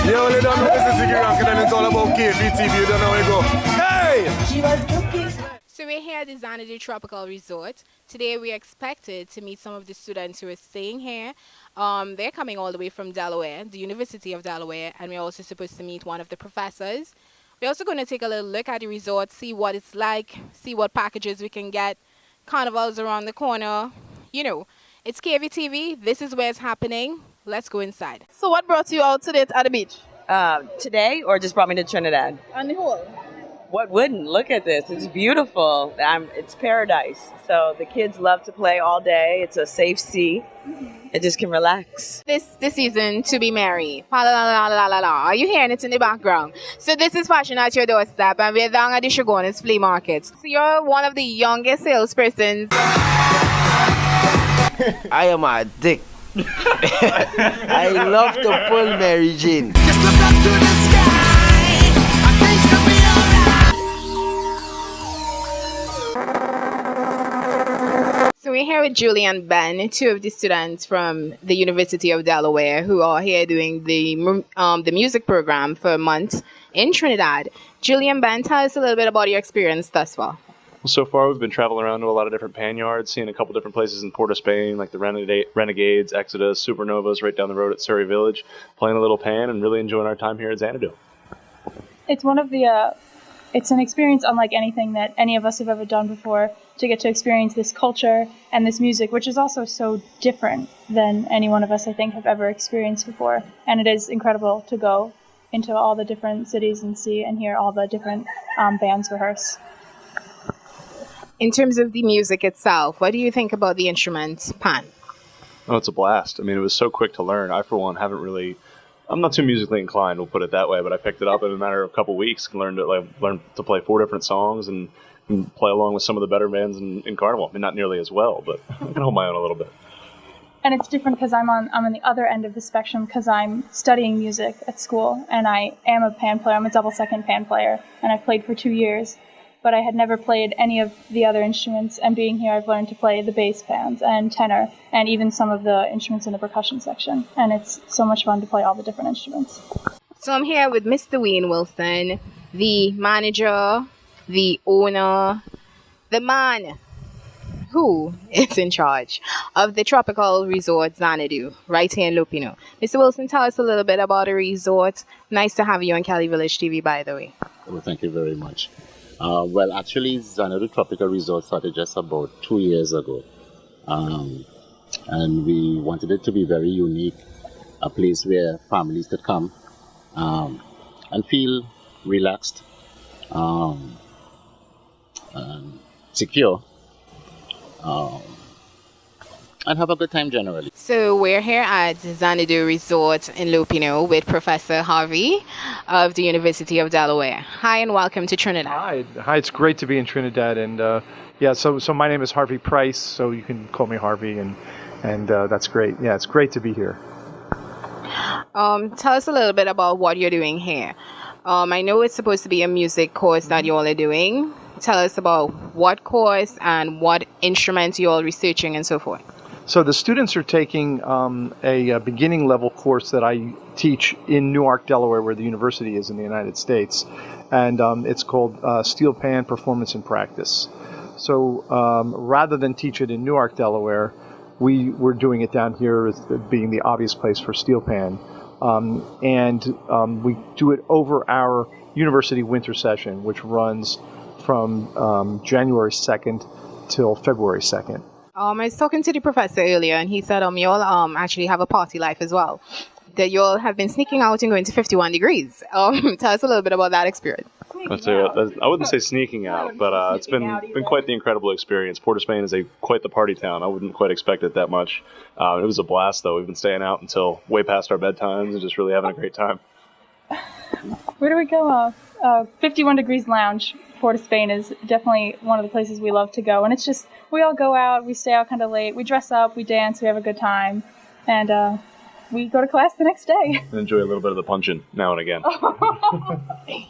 You only don't know this is Ziggy Rankin and it's all about KVTV. You don't know where you go. Hey! So we're here at the Xanadu Tropical Resort. Today we expected to meet some of the students who are staying here. They're coming all the way from Delaware, the University of Delaware, and we're also supposed to meet one of the professors. We're also going to take a little look at the resort, see what it's like, see what packages we can get. Carnival's around the corner. You know, it's KVTV. This is where it's happening. Let's go inside. So what brought you out today at the beach? Today, or just brought me to Trinidad? On the whole. What wouldn't? Look at this. It's beautiful. It's paradise. So the kids love to play all day. It's a safe sea. It just can relax. This season to be merry. La la la la la la. Are you hearing it in the background? So this is Fashion at Your Doorstep, and we're down at the Shogun's Flea Market. So you're one of the youngest salespersons. I am a dick. I love to pull Mary Jane. Just look up to the sky. I think it's gonna be alright. So we're here with Julie and Ben, two of the students from the University of Delaware who are here doing the music program for a month in Trinidad. Julie and Ben, tell us a little bit about your experience thus far. Well, so far we've been traveling around to a lot of different pan yards, seeing a couple different places in Port of Spain, like the Renegades, Exodus, Supernovas, right down the road at Surrey Village, playing a little pan and really enjoying our time here at Xanadu. It's one of the, it's an experience unlike anything that any of us have ever done before, to get to experience this culture and this music, which is also so different than any one of us, I think, have ever experienced before. And it is incredible to go into all the different cities and see and hear all the different bands rehearse. In terms of the music itself, what do you think about the instrument pan? Oh, it's a blast. I mean, it was so quick to learn. I, for one, I'm not too musically inclined, we'll put it that way, but I picked it up in a matter of a couple weeks and learned to play 4 different songs and play along with some of the better bands in Carnival. I mean, not nearly as well, but I can hold my own a little bit. And it's different because I'm on the other end of the spectrum because I'm studying music at school and I am a pan player. I'm a double second pan player and I've played for 2 years. But I had never played any of the other instruments, and being here I've learned to play the bass pans and tenor and even some of the instruments in the percussion section, and it's so much fun to play all the different instruments. So I'm here with Mr. Wayne Wilson, the manager, the owner, the man who is in charge of the Tropical Resort Xanadu right here in Lopinot. Mr. Wilson, tell us a little bit about the resort. Nice to have you on Cali Village TV, by the way. Well, thank you very much. Well, actually, Xanadu Tropical Resort started just about 2 years ago. And we wanted it to be very unique, a place where families could come and feel relaxed and secure and have a good time generally. So we're here at Xanadu Resort in Lopinot with Professor Harvey of the University of Delaware. Hi and welcome to Trinidad. Hi. It's great to be in Trinidad, and so my name is Harvey Price, so you can call me Harvey, and that's great. Yeah, it's great to be here. Tell us a little bit about what you're doing here. I know it's supposed to be a music course that you all are doing. Tell us about what course and what instruments you're all researching and so forth. So the students are taking a beginning level course that I teach in Newark, Delaware, where the university is in the United States. And it's called Steel Pan Performance and Practice. So rather than teach it in Newark, Delaware, we're doing it down here as being the obvious place for steel pan. We do it over our university winter session, which runs from January 2nd till February 2nd. I was talking to the professor earlier, and he said you all actually have a party life as well. That you all have been sneaking out and going to 51 degrees. Tell us a little bit about that experience. I wouldn't say sneaking out, but it's been quite the incredible experience. Port of Spain is quite the party town. I wouldn't quite expect it that much. It was a blast, though. We've been staying out until way past our bedtimes and just really having a great time. Where do we go? 51 Degrees Lounge. Port of Spain is definitely one of the places we love to go. And it's just, we all go out, we stay out kind of late, we dress up, we dance, we have a good time, and we go to class the next day. And enjoy a little bit of the punch-in now and again.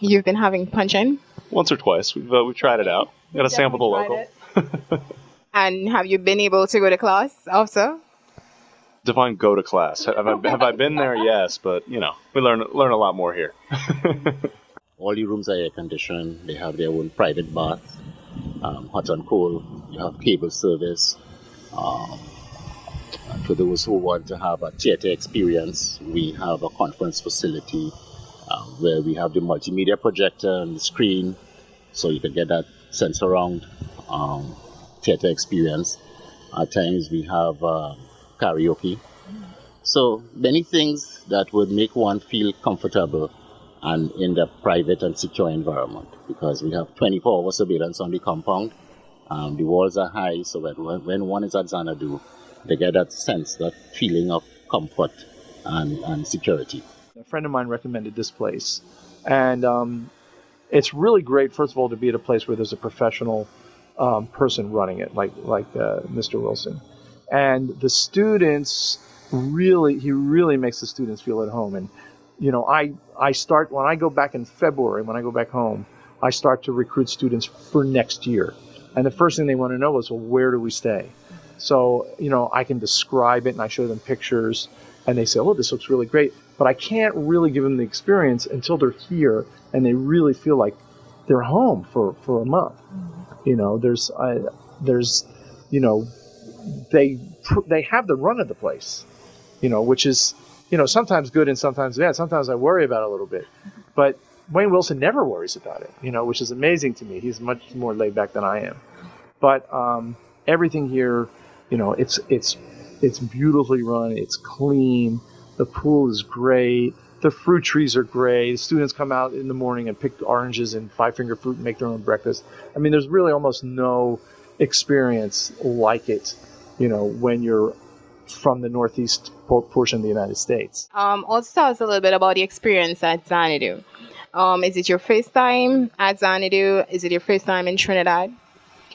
You've been having punch-in? Once or twice. We've tried it out. Got to sample the local. And have you been able to go to class also? Define go to class. Have I been there? Yes, but we learn a lot more here. All the rooms are air conditioned. They have their own private bath, hot and cold. You have cable service. And for those who want to have a theater experience, we have a conference facility where we have the multimedia projector and the screen, so you can get that sense around theater experience. At times we have karaoke. So many things that would make one feel comfortable and in the private and secure environment, because we have 24-hour surveillance on the compound. The walls are high, so when one is at Xanadu, they get that sense, that feeling of comfort and security. A friend of mine recommended this place, and it's really great, first of all, to be at a place where there's a professional person running it, like Mr. Wilson. And the students, he really makes the students feel at home. And, I start, when I go back in February, when I go back home, I start to recruit students for next year. And the first thing they want to know is, well, where do we stay? So, I can describe it and I show them pictures and they say, oh, this looks really great. But I can't really give them the experience until they're here and they really feel like they're home for a month. They have the run of the place, which is, sometimes good and sometimes bad. Sometimes I worry about it a little bit. But Wayne Wilson never worries about it, which is amazing to me. He's much more laid back than I am. But everything here, it's beautifully run. It's clean. The pool is great. The fruit trees are great. The students come out in the morning and pick oranges and five-finger fruit and make their own breakfast. I mean, there's really almost no experience like it, when you're from the northeast portion of the United States. Also tell us a little bit about the experience at Xanadu. Is it your first time at Xanadu? Is it your first time in Trinidad?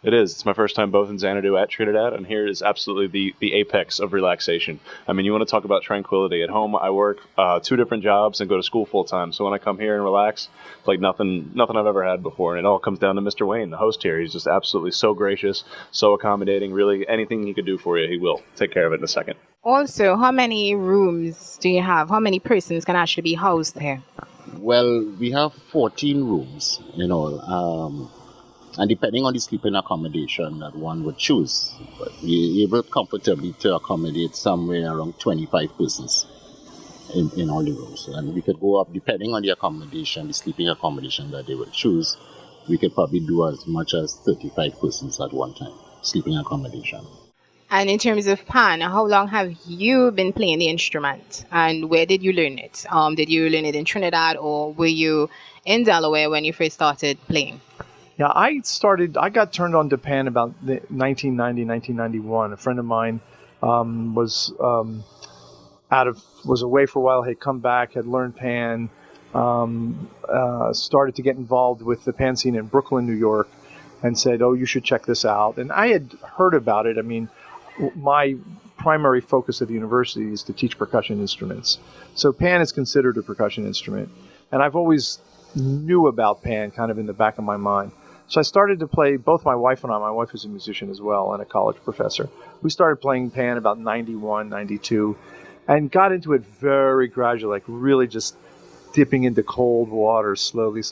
It is. It's my first time both in Xanadu at Trinidad, and here is absolutely the apex of relaxation. I mean, you want to talk about tranquility. At home, I work 2 different jobs and go to school full time. So when I come here and relax, it's like nothing I've ever had before. And it all comes down to Mr. Wayne, the host here. He's just absolutely so gracious, so accommodating. Really, anything he could do for you, he will take care of it in a second. Also, how many rooms do you have? How many persons can actually be housed here? Well, we have 14 rooms, and depending on the sleeping accommodation that one would choose, but we're able comfortably to accommodate somewhere around 25 persons in all the rooms. And we could go up, depending on the accommodation, the sleeping accommodation that they would choose, we could probably do as much as 35 persons at one time, sleeping accommodation. And in terms of pan, how long have you been playing the instrument? And where did you learn it? Did you learn it in Trinidad, or were you in Delaware when you first started playing? Yeah, I got turned on to pan about 1990, 1991. A friend of mine was away for a while, had come back, had learned pan, started to get involved with the pan scene in Brooklyn, New York, and said, oh, you should check this out. And I had heard about it. I mean, my primary focus at the university is to teach percussion instruments. So pan is considered a percussion instrument. And I've always knew about pan kind of in the back of my mind. So I started to play, both my wife and I, my wife was a musician as well and a college professor. We started playing pan about 91, 92, and got into it very gradually, like really just dipping into cold water slowly.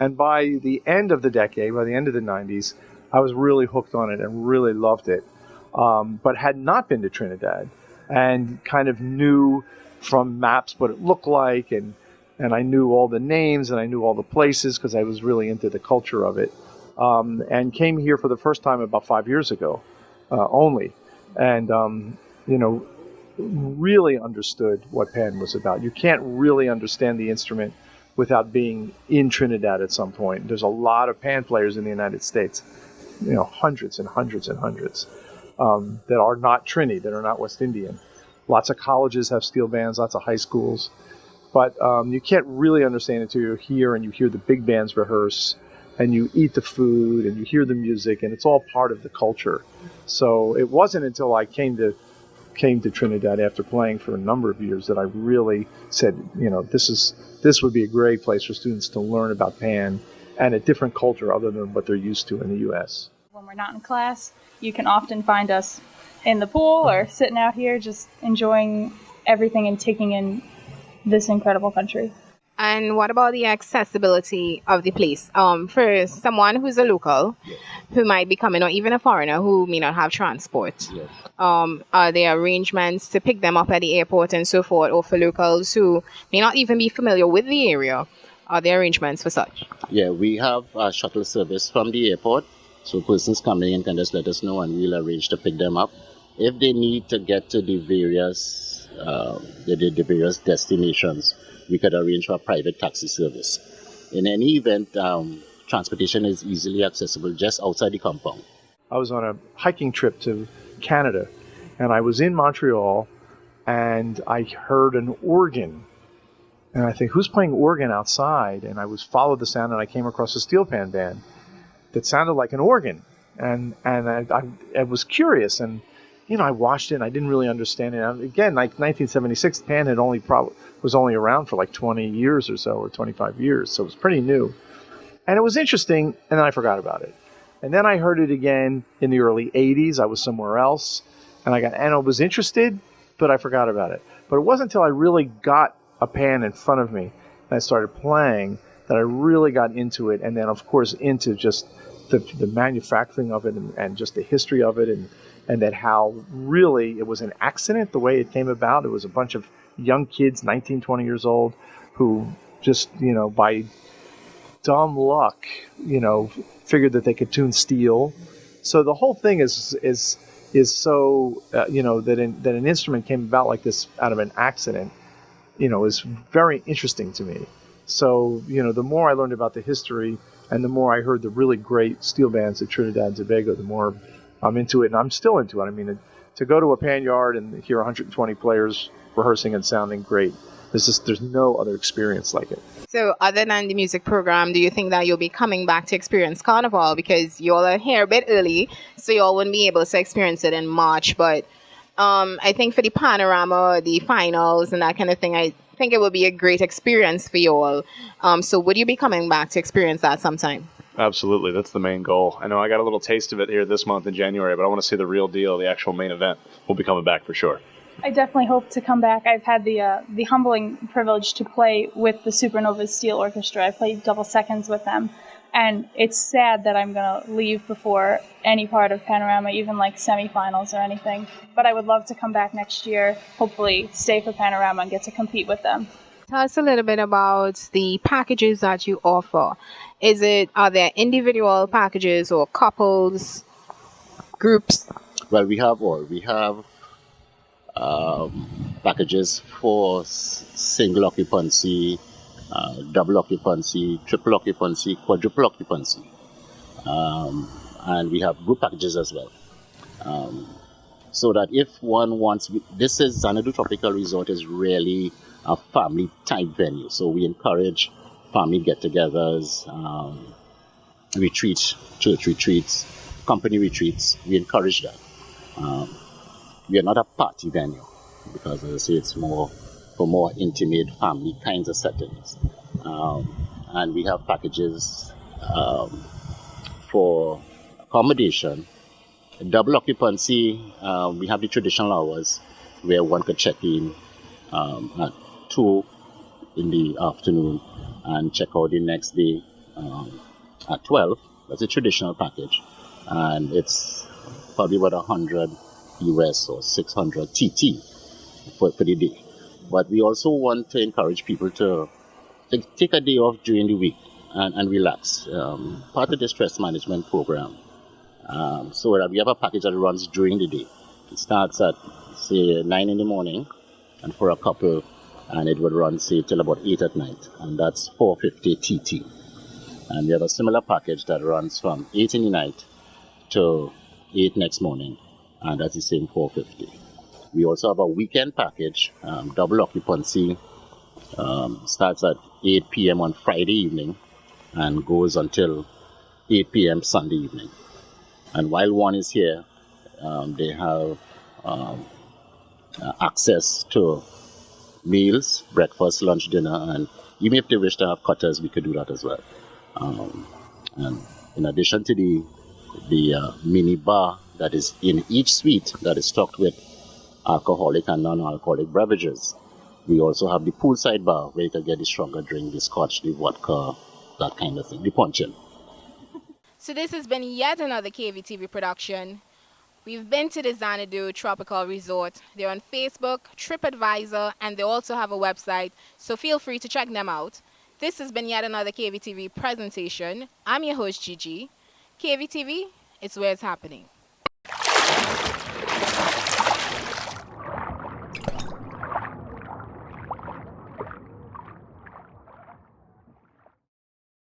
And by the end of the decade, by the end of the 90s, I was really hooked on it and really loved it, but had not been to Trinidad and kind of knew from maps what it looked like, and I knew all the names and I knew all the places because I was really into the culture of it, and came here for the first time about 5 years ago only, and really understood what pan was about. You can't really understand the instrument without being in Trinidad at some point. There's a lot of pan players in the United States, hundreds and hundreds and hundreds that are not Trini, that are not West Indian. Lots of colleges have steel bands, lots of high schools. But you can't really understand it until you're here and you hear the big bands rehearse and you eat the food and you hear the music, and it's all part of the culture. So it wasn't until I came to Trinidad after playing for a number of years that I really said, this would be a great place for students to learn about pan and a different culture other than what they're used to in the U.S. When we're not in class, you can often find us in the pool or sitting out here just enjoying everything and taking in this incredible country. And what about the accessibility of the place? For someone who's a local, who might be coming, or even a foreigner who may not have transport, are there arrangements to pick them up at the airport and so forth, or for locals who may not even be familiar with the area? Are there arrangements for such? Yeah, we have a shuttle service from the airport, so persons coming in can just let us know and we'll arrange to pick them up. If they need to get to the various destinations, we could arrange for a private taxi service. In any event, transportation is easily accessible just outside the compound. I was on a hiking trip to Canada, and I was in Montreal, and I heard an organ. And I think, who's playing organ outside? And I followed the sound, and I came across a steel pan band that sounded like an organ. And I was curious, and I watched it, and I didn't really understand it. And again, like 1976, pan had was only around for like 20 years or so, or 25 years, so it was pretty new. And it was interesting, and then I forgot about it. And then I heard it again in the early 80s. I was somewhere else, and I was interested, but I forgot about it. But it wasn't until I really got a pan in front of me and I started playing that I really got into it, and then, of course, into just the manufacturing of it and just the history of it, and that how really it was an accident the way it came about. It was a bunch of young kids, 19, 20 years old, who just, by dumb luck, figured that they could tune steel. So the whole thing is so, that an instrument came about like this out of an accident, is very interesting to me. So, the more I learned about the history and the more I heard the really great steel bands at Trinidad and Tobago, the more I'm into it, and I'm still into it. I mean, to go to a pan yard and hear 120 players rehearsing and sounding great, there's no other experience like it. So other than the music program, do you think that you'll be coming back to experience Carnival? Because you all are here a bit early, so you all wouldn't be able to experience it in March. But I think for the panorama, the finals, and that kind of thing, I think it would be a great experience for you all. So would you be coming back to experience that sometime? Absolutely. That's the main goal. I know I got a little taste of it here this month in January, but I want to see the real deal, the actual main event. We'll be coming back for sure. I definitely hope to come back. I've had the humbling privilege to play with the Supernova's Steel Orchestra. I played double seconds with them, and it's sad that I'm going to leave before any part of Panorama, even like semifinals or anything. But I would love to come back next year, hopefully stay for Panorama and get to compete with them. Tell us a little bit about the packages that you offer. Are there individual packages or couples, groups? Well, we have all. We have packages for single occupancy, double occupancy, triple occupancy, quadruple occupancy. And we have group packages as well. So that if one wants, this is Xanadu Tropical Resort is really a family type venue. So we encourage family get-togethers, retreats, church retreats, company retreats. We encourage that. We are not a party venue because, as I say, it's more for more intimate family kinds of settings. And we have packages for accommodation. Double occupancy, we have the traditional hours where one could check in at 2 in the afternoon and check out the next day at 12. That's a traditional package. And it's probably about 100 US or 600 TT for the day. But we also want to encourage people to take a day off during the week and relax. Part of the stress management program. So that we have a package that runs during the day. It starts at, say, 9 in the morning, and for a couple, and it would run, say, till about 8 at night, and that's 450 TT. And we have a similar package that runs from 8 in the night to 8 next morning, and that's the same 450. We also have a weekend package, double occupancy, starts at 8 p.m. on Friday evening and goes until 8 p.m. Sunday evening. And while one is here, they have access to meals, breakfast, lunch, dinner, and even if they wish to have cutters, we could do that as well. And in addition to the mini bar that is in each suite that is stocked with alcoholic and non-alcoholic beverages. We also have the poolside bar where you can get the stronger drink, the scotch, the vodka, that kind of thing, the puncheon. So this has been yet another KVTV production. We've been to the Xanadu Tropical Resort. They're on Facebook, TripAdvisor, and they also have a website, so feel free to check them out. This has been yet another KVTV presentation. I'm your host, Gigi. KVTV, it's where it's happening.